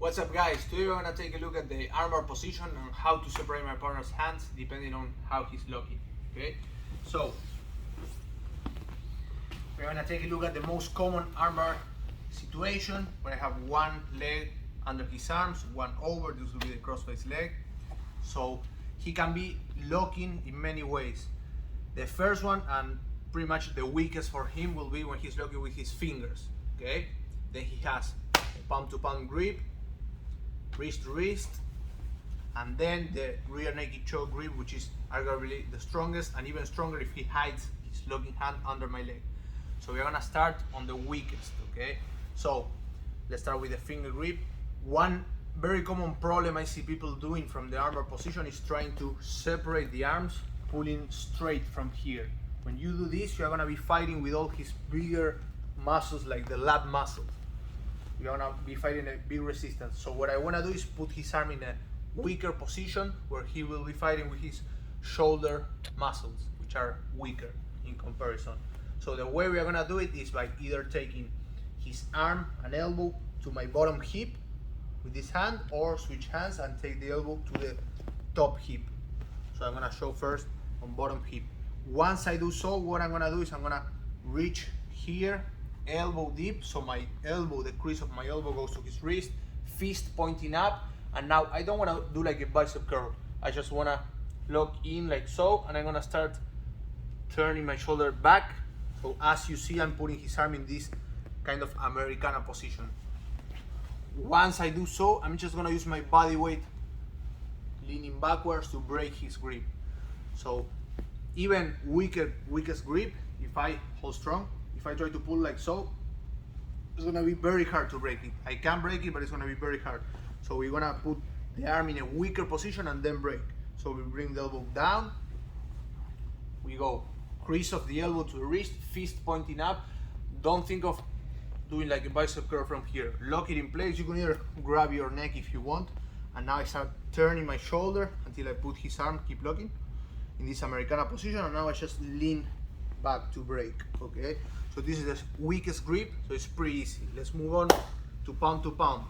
What's up guys, today we're going to take a look at the armbar position and how to separate my partner's hands depending on how he's locking. Okay, so we're going to take a look at the most common armbar situation where I have one leg under his arms, one over. This will be the crossface leg. So he can be locking in many ways. The first one, and pretty much the weakest for him, will be when he's locking with his fingers. Okay, then he has a palm to palm grip, wrist to wrist, and then the rear naked choke grip, which is arguably the strongest, and even stronger if he hides his locking hand under my leg. So we're gonna start on the weakest. Okay, so let's start with the finger grip. One very common problem I see people doing from the armbar position is trying to separate the arms, pulling straight from here. When you do this, you're gonna be fighting with all his bigger muscles, like the lat muscles. You're gonna be fighting a big resistance. So what I wanna do is put his arm in a weaker position where he will be fighting with his shoulder muscles, which are weaker in comparison. So the way we are gonna do it is by either taking his arm and elbow to my bottom hip with this hand, or switch hands and take the elbow to the top hip. So I'm gonna show first on bottom hip. Once I do so, what I'm gonna do is I'm gonna reach here, elbow deep, so my elbow, the crease of my elbow goes to his wrist, fist pointing up, and now I don't wanna do like a bicep curl. I just wanna lock in like so, and I'm gonna start turning my shoulder back. So as you see, I'm putting his arm in this kind of Americana position. Once I do so, I'm just gonna use my body weight leaning backwards to break his grip. So even weakest grip, if I hold strong, if I try to pull like so, it's gonna be very hard to break it. I can break it, but it's gonna be very hard. So we're gonna put the arm in a weaker position and then break. So we bring the elbow down, we go crease of the elbow to the wrist, fist pointing up. Don't think of doing like a bicep curl from here. Lock it in place. You can either grab your neck if you want. And now I start turning my shoulder until I put his arm, keep locking in this Americana position, and now I just lean back to break. Okay, so this is the weakest grip, so it's pretty easy. Let's move on to palm.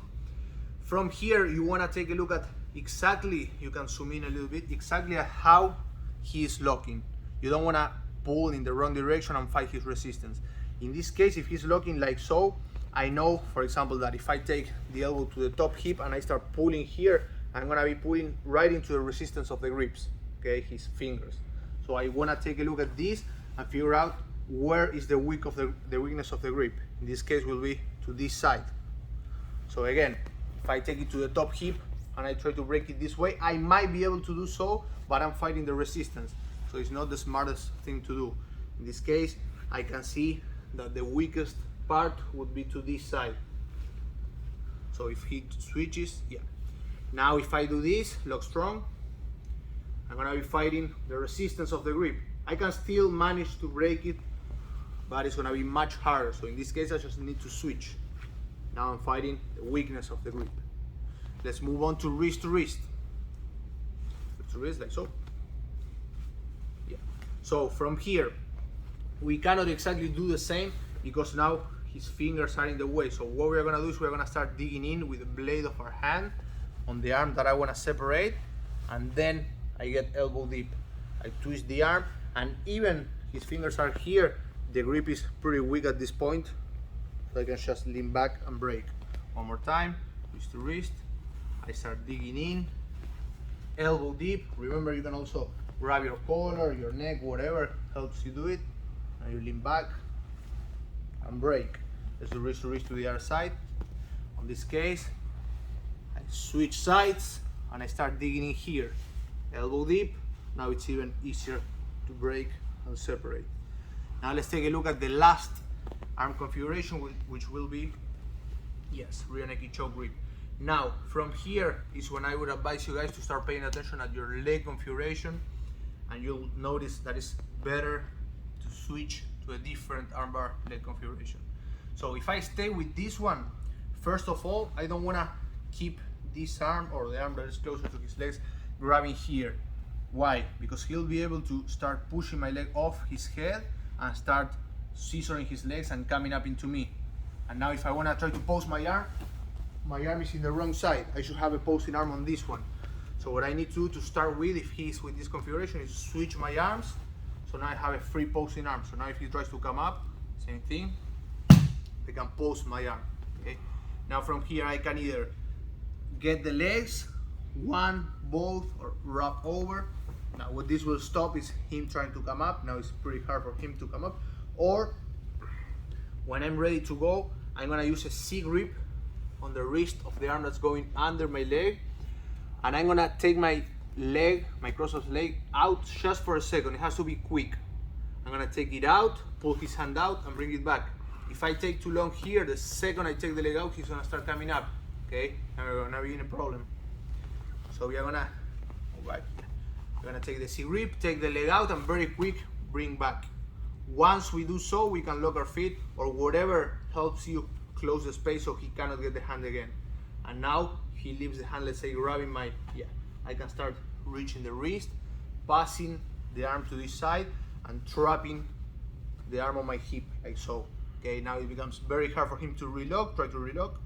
From here, you want to take a look at exactly, you can zoom in a little bit, exactly at how he is locking. You don't want to pull in the wrong direction and fight his resistance. In this case, if he's locking like so, I know, for example, that if I take the elbow to the top hip and I start pulling here, I'm gonna be pulling right into the resistance of the grips, okay, his fingers. So I wanna take a look at this and figure out where is the weakness of the grip. In this case, will be to this side. So again, if I take it to the top hip and I try to break it this way, I might be able to do so, but I'm fighting the resistance. So it's not the smartest thing to do. In this case, I can see that the weakest part would be to this side. So if he switches, yeah. Now if I do this, lock strong, I'm gonna be fighting the resistance of the grip. I can still manage to break it, but it's gonna be much harder. So in this case, I just need to switch. Now I'm fighting the weakness of the grip. Let's move on to wrist to wrist. To wrist, like so. Yeah. So from here, we cannot exactly do the same because now his fingers are in the way. So what we're gonna do is we're gonna start digging in with the blade of our hand on the arm that I wanna separate, and then I get elbow deep. I twist the arm, and even his fingers are here, the grip is pretty weak at this point, so I can just lean back and break. One more time, wrist to wrist. I start digging in, elbow deep. Remember, you can also grab your collar, your neck, whatever helps you do it. And you lean back and break. Let's do wrist to wrist to the other side. On this case, I switch sides and I start digging in here. Elbow deep. Now it's even easier to break and separate. Now let's take a look at the last arm configuration, which will be, yes, rear naked choke grip. Now from here is when I would advise you guys to start paying attention at your leg configuration, and you'll notice that it's better to switch to a different armbar leg configuration. So if I stay with this one, first of all, I don't want to keep this arm, or the arm that is closer to his legs, grabbing here. Why? Because he'll be able to start pushing my leg off his head and start scissoring his legs and coming up into me. And now if I want to try to post my arm, my arm is in the wrong side. I should have a posting arm on this one. So what I need to do to start with, if he's with this configuration, is switch my arms. So now I have a free posting arm. So now if he tries to come up, same thing, I can post my arm. Okay. Now from here I can either get the legs, one, both, or wrap over. Now what this will stop is him trying to come up. Now it's pretty hard for him to come up. Or when I'm ready to go, I'm gonna use a C grip on the wrist of the arm that's going under my leg, and I'm gonna take my leg, my crossface leg, out just for a second. It has to be quick. I'm gonna take it out, pull his hand out, and bring it back. If I take too long here, the second I take the leg out, he's gonna start coming up. Okay, and we're gonna be in a problem. So we are gonna go back. We're gonna take the C grip, take the leg out, and very quick bring back. Once we do so, we can lock our feet or whatever helps you close the space so he cannot get the hand again. And now he leaves the hand, let's say grabbing my, I can start reaching the wrist, passing the arm to this side and trapping the arm on my hip like so. Okay, now it becomes very hard for him to relock, try to relock.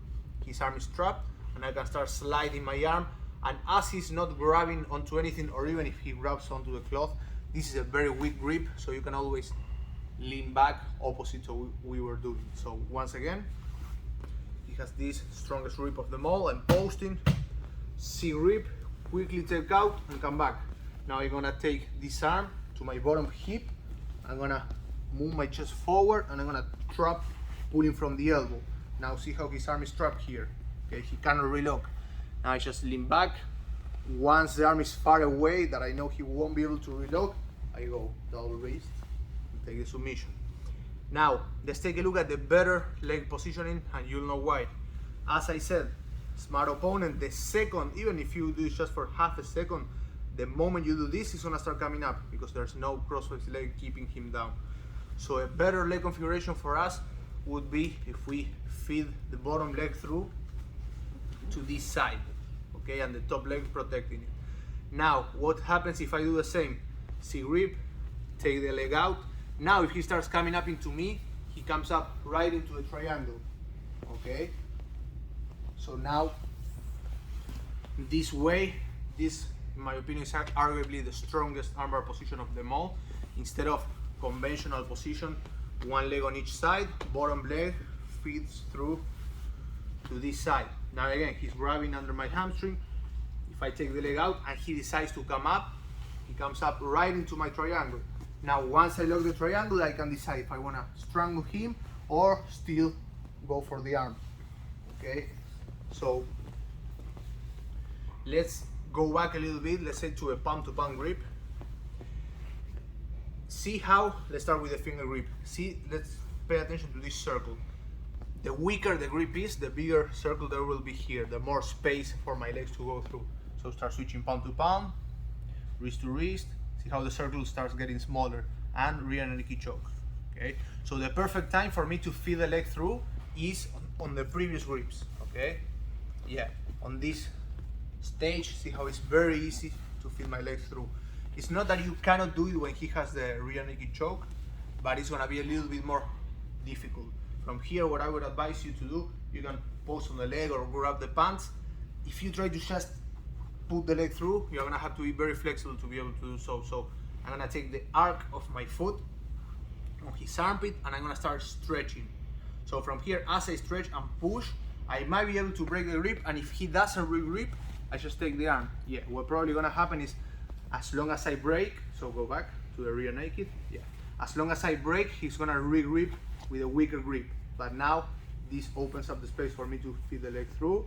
His arm is trapped and I can start sliding my arm, and as he's not grabbing onto anything, or even if he grabs onto the cloth, this is a very weak grip, so you can always lean back opposite to we were doing. So once again, he has this strongest grip of them all. I'm posting, C grip, quickly take out and come back. Now I'm gonna take this arm to my bottom hip. I'm gonna move my chest forward and I'm gonna trap, pulling from the elbow. Now see how his arm is trapped here. Okay, he cannot relock. Now I just lean back. Once the arm is far away that I know he won't be able to relock, I go double wrist and take the submission. Now let's take a look at the better leg positioning and you'll know why. As I said, smart opponent, the second, even if you do it just for half a second, the moment you do this, he's gonna start coming up because there's no crossface leg keeping him down. So a better leg configuration for us would be if we feed the bottom leg through to this side, okay, and the top leg protecting it. Now, what happens if I do the same? C grip, take the leg out. Now, if he starts coming up into me, he comes up right into the triangle, okay? So now, this way, this, in my opinion, is arguably the strongest armbar position of them all. Instead of conventional position, one leg on each side, bottom leg feeds through to this side. Now again, he's grabbing under my hamstring. If I take the leg out and he decides to come up, he comes up right into my triangle. Now once I lock the triangle, I can decide if I want to strangle him or still go for the arm. Okay, so let's go back a little bit, let's say to a palm to palm grip. See how, let's start with the finger grip. See, let's pay attention to this circle. The weaker the grip is, the bigger circle there will be here, the more space for my legs to go through. So start switching palm to palm, wrist to wrist. See how the circle starts getting smaller, and rear naked choke. Okay, so the perfect time for me to feed the leg through is on the previous grips. Okay, yeah, on this stage, see how it's very easy to feed my legs through. It's not that you cannot do it when he has the rear naked choke, but it's gonna be a little bit more difficult. From here, what I would advise you to do, you can post on the leg or grab the pants. If you try to just put the leg through, you're gonna have to be very flexible to be able to do so. So I'm gonna take the arc of my foot on his armpit and I'm gonna start stretching. So from here, as I stretch and push, I might be able to break the grip, and if he doesn't re-grip, I just take the arm. Yeah, what's probably gonna happen is, as long as I break, so go back to the rear naked, yeah. As long as I break, he's gonna re-grip with a weaker grip. But now, this opens up the space for me to feed the leg through,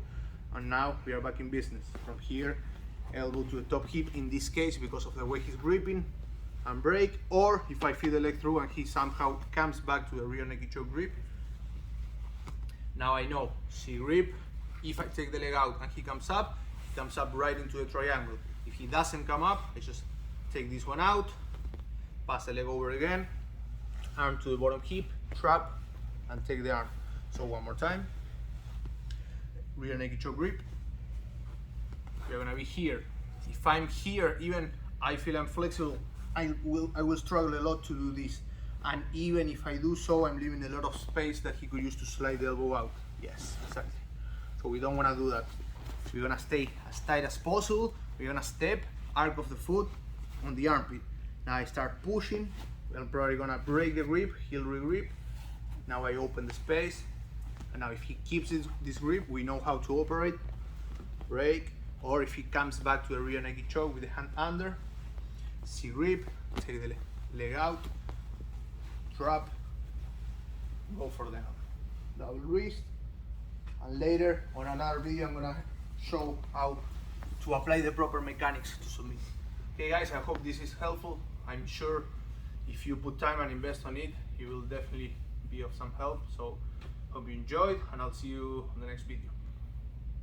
and now we are back in business. From here, elbow to the top hip in this case because of the way he's gripping, and break, or if I feed the leg through and he somehow comes back to the rear naked choke grip, now I know, C grip, if I take the leg out and he comes up right into the triangle. If he doesn't come up, I just take this one out, pass the leg over again, arm to the bottom hip, trap, and take the arm. So one more time, rear naked choke grip. We're gonna be here. If I'm here, even I feel I'm flexible, I will struggle a lot to do this. And even if I do so, I'm leaving a lot of space that he could use to slide the elbow out. Yes, exactly. So we don't want to do that. We're gonna stay as tight as possible. We're gonna step, arc of the foot on the armpit. Now I start pushing. I'm probably gonna break the grip, he'll re-grip. Now I open the space. And now if he keeps this grip, we know how to operate. Break, or if he comes back to a rear naked choke with the hand under, see grip, take the leg out, drop, go for the double wrist. And later on another video I'm gonna show how to apply the proper mechanics to submit. Okay guys, I hope this is helpful. I'm sure if you put time and invest on it, it will definitely be of some help. So hope you enjoyed, and I'll see you on the next video.